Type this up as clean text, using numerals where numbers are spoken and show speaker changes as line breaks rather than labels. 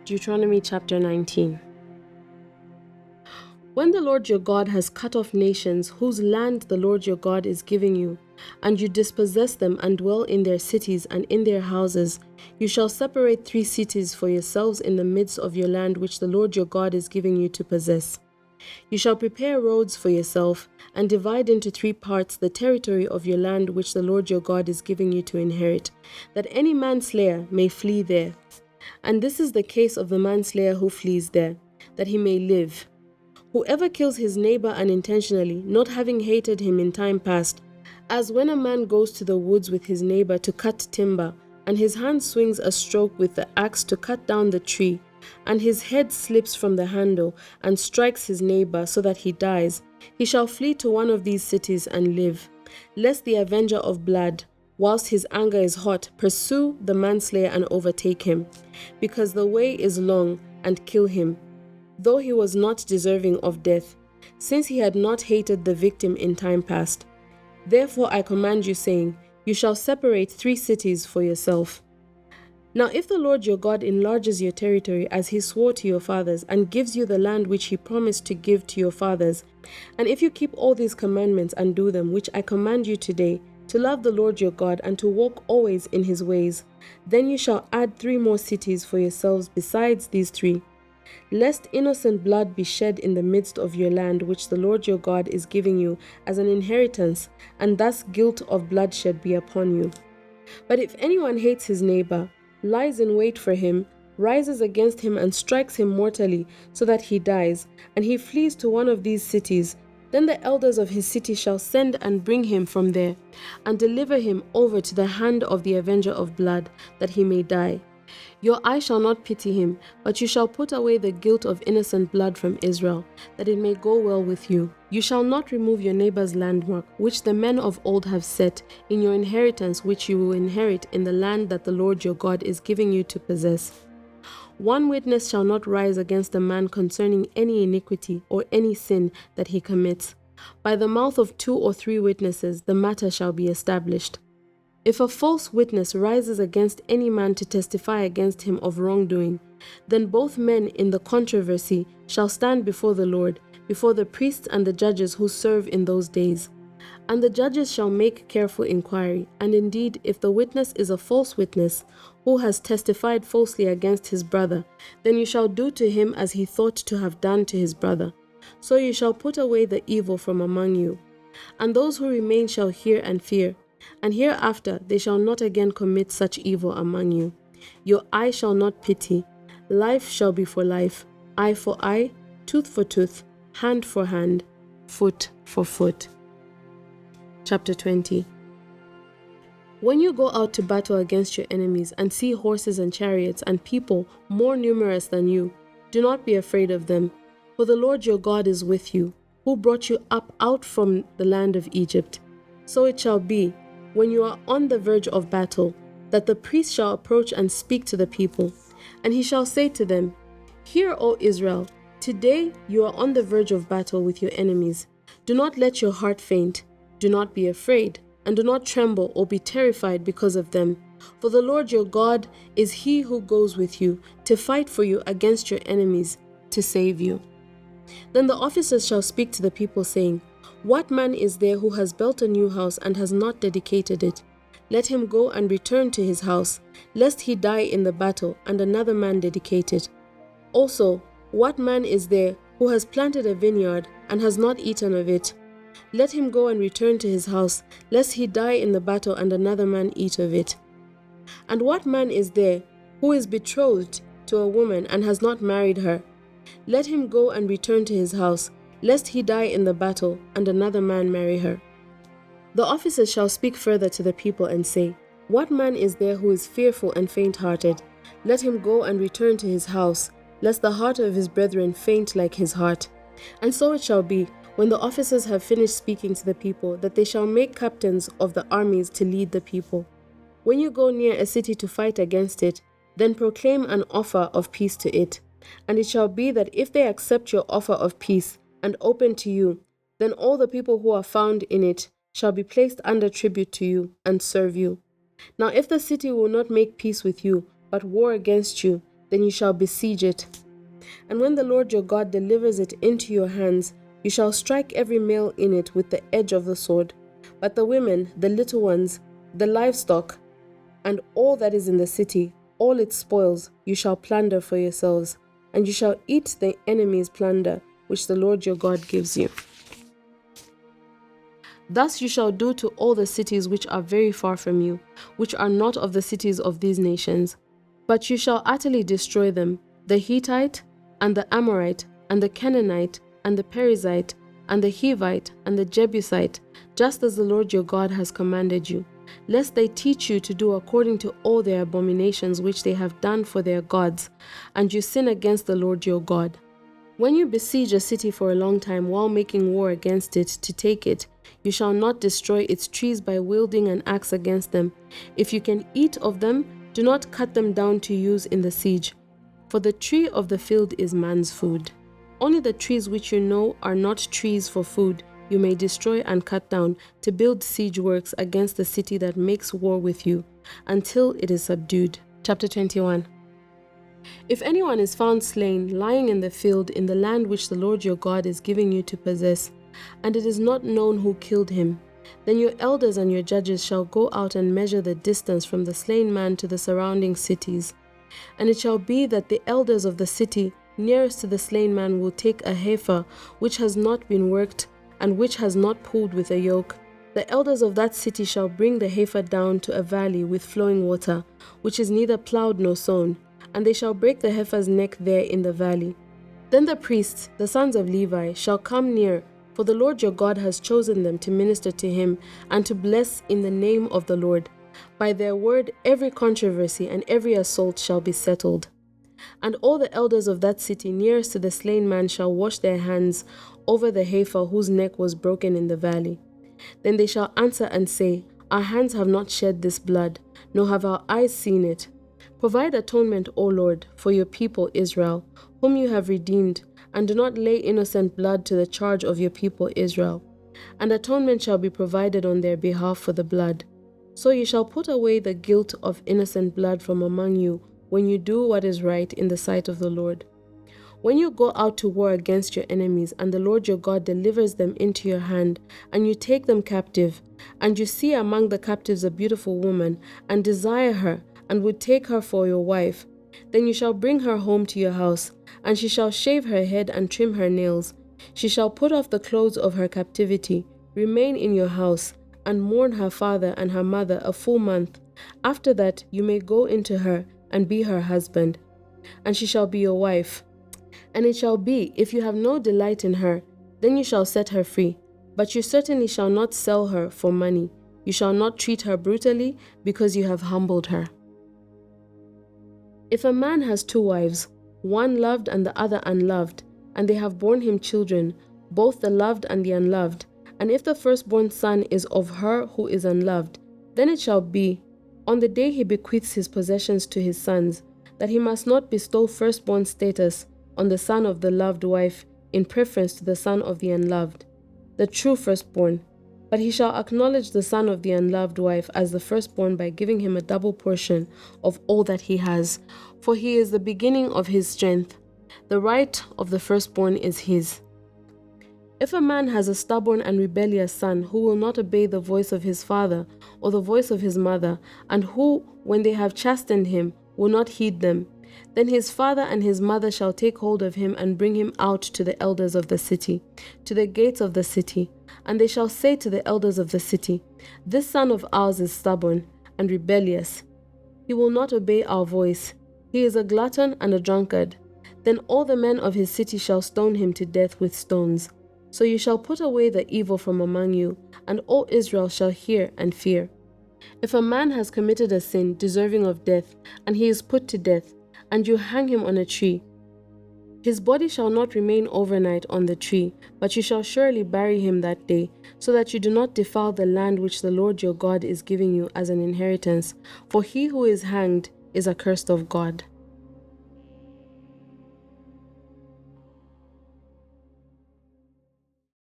Deuteronomy chapter 19. When the Lord your God has cut off nations whose land the Lord your God is giving you, and you dispossess them and dwell in their cities and in their houses, you shall separate 3 cities for yourselves in the midst of your land which the Lord your God is giving you to possess. You shall prepare roads for yourself, and divide into 3 parts the territory of your land which the Lord your God is giving you to inherit, that any manslayer may flee there. And this is the case of the manslayer who flees there, that he may live. Whoever kills his neighbor unintentionally, not having hated him in time past, as when a man goes to the woods with his neighbor to cut timber, and his hand swings a stroke with the axe to cut down the tree, and his head slips from the handle and strikes his neighbor so that he dies, he shall flee to one of these cities and live, lest the avenger of blood, whilst his anger is hot, pursue the manslayer and overtake him, because the way is long, and kill him, though he was not deserving of death, since he had not hated the victim in time past. Therefore I command you, saying, you shall separate 3 cities for yourself. Now if the Lord your God enlarges your territory as he swore to your fathers, and gives you the land which he promised to give to your fathers, and if you keep all these commandments and do them, which I command you today, to love the Lord your God and to walk always in his ways, then you shall add 3 more cities for yourselves besides these 3, lest innocent blood be shed in the midst of your land which the Lord your God is giving you as an inheritance, and thus guilt of bloodshed be upon you. But if anyone hates his neighbor, lies in wait for him, rises against him and strikes him mortally so that he dies, and he flees to one of these cities, then the elders of his city shall send and bring him from there, and deliver him over to the hand of the avenger of blood, that he may die. Your eye shall not pity him, but you shall put away the guilt of innocent blood from Israel, that it may go well with you. You shall not remove your neighbor's landmark, which the men of old have set, in your inheritance which you will inherit in the land that the Lord your God is giving you to possess. 1 witness shall not rise against a man concerning any iniquity or any sin that he commits. By the mouth of 2 or 3 witnesses the matter shall be established. If a false witness rises against any man to testify against him of wrongdoing, then both men in the controversy shall stand before the Lord, before the priests and the judges who serve in those days. And the judges shall make careful inquiry, and indeed, if the witness is a false witness, who has testified falsely against his brother, then you shall do to him as he thought to have done to his brother. So you shall put away the evil from among you. And those who remain shall hear and fear, and hereafter they shall not again commit such evil among you. Your eye shall not pity, life shall be for life, eye for eye, tooth for tooth, hand for hand, foot for foot. Chapter 20. When you go out to battle against your enemies and see horses and chariots and people more numerous than you, do not be afraid of them, for the Lord your God is with you, who brought you up out from the land of Egypt. So it shall be, when you are on the verge of battle, that the priest shall approach and speak to the people, and he shall say to them, Hear, O Israel, today you are on the verge of battle with your enemies. Do not let your heart faint, do not be afraid, and do not tremble or be terrified because of them. For the Lord your God is he who goes with you to fight for you against your enemies, to save you. Then the officers shall speak to the people, saying, What man is there who has built a new house and has not dedicated it? Let him go and return to his house, lest he die in the battle and another man dedicate it. Also, what man is there who has planted a vineyard and has not eaten of it? Let him go and return to his house, lest he die in the battle and another man eat of it. And what man is there who is betrothed to a woman and has not married her? Let him go and return to his house, lest he die in the battle and another man marry her. The officers shall speak further to the people and say, What man is there who is fearful and faint-hearted? Let him go and return to his house, lest the heart of his brethren faint like his heart. And so it shall be, when the officers have finished speaking to the people, that they shall make captains of the armies to lead the people. When you go near a city to fight against it, then proclaim an offer of peace to it. And it shall be that if they accept your offer of peace and open to you, then all the people who are found in it shall be placed under tribute to you and serve you. Now if the city will not make peace with you, but war against you, then you shall besiege it. And when the Lord your God delivers it into your hands, you shall strike every male in it with the edge of the sword. But the women, the little ones, the livestock, and all that is in the city, all its spoils, you shall plunder for yourselves, and you shall eat the enemy's plunder, which the Lord your God gives you. Thus you shall do to all the cities which are very far from you, which are not of the cities of these nations. But you shall utterly destroy them, the Hittite, and the Amorite, and the Canaanite, and the Perizzite, and the Hivite, and the Jebusite, just as the Lord your God has commanded you, lest they teach you to do according to all their abominations which they have done for their gods, and you sin against the Lord your God. When you besiege a city for a long time while making war against it to take it, you shall not destroy its trees by wielding an axe against them. If you can eat of them, do not cut them down to use in the siege, for the tree of the field is man's food. Only the trees which you know are not trees for food you may destroy and cut down to build siege works against the city that makes war with you, until it is subdued. Chapter 21. If anyone is found slain, lying in the field in the land which the Lord your God is giving you to possess, and it is not known who killed him, then your elders and your judges shall go out and measure the distance from the slain man to the surrounding cities. And it shall be that the elders of the city nearest to the slain man will take a heifer which has not been worked and which has not pulled with a yoke. The elders of that city shall bring the heifer down to a valley with flowing water, which is neither plowed nor sown, and they shall break the heifer's neck there in the valley. Then the priests, the sons of Levi, shall come near, for the Lord your God has chosen them to minister to him and to bless in the name of the Lord. By their word every controversy and every assault shall be settled. And all the elders of that city nearest to the slain man shall wash their hands over the heifer whose neck was broken in the valley. Then they shall answer and say, Our hands have not shed this blood, nor have our eyes seen it. Provide atonement, O Lord, for your people Israel, whom you have redeemed, and do not lay innocent blood to the charge of your people Israel. And atonement shall be provided on their behalf for the blood. So you shall put away the guilt of innocent blood from among you when you do what is right in the sight of the Lord. When you go out to war against your enemies, and the Lord your God delivers them into your hand, and you take them captive, and you see among the captives a beautiful woman, and desire her, and would take her for your wife, then you shall bring her home to your house, and she shall shave her head and trim her nails. She shall put off the clothes of her captivity, remain in your house, and mourn her father and her mother a full month. After that you may go into her and be her husband, and she shall be your wife. And it shall be, if you have no delight in her, then you shall set her free. But you certainly shall not sell her for money. You shall not treat her brutally, because you have humbled her. If a man has two wives, one loved and the other unloved, and they have borne him children, both the loved and the unloved, and if the firstborn son is of her who is unloved, then it shall be, on the day he bequeaths his possessions to his sons, that he must not bestow firstborn status on the son of the loved wife in preference to the son of the unloved, the true firstborn, but he shall acknowledge the son of the unloved wife as the firstborn by giving him a double portion of all that he has, for he is the beginning of his strength. The right of the firstborn is his. If a man has a stubborn and rebellious son who will not obey the voice of his father or the voice of his mother, and who, when they have chastened him, will not heed them, then his father and his mother shall take hold of him and bring him out to the elders of the city, to the gates of the city, and they shall say to the elders of the city, This son of ours is stubborn and rebellious. He will not obey our voice. He is a glutton and a drunkard. Then all the men of his city shall stone him to death with stones. So you shall put away the evil from among you, and all Israel shall hear and fear. If a man has committed a sin deserving of death, and he is put to death, and you hang him on a tree, his body shall not remain overnight on the tree, but you shall surely bury him that day, so that you do not defile the land which the Lord your God is giving you as an inheritance, for he who is hanged is accursed of God.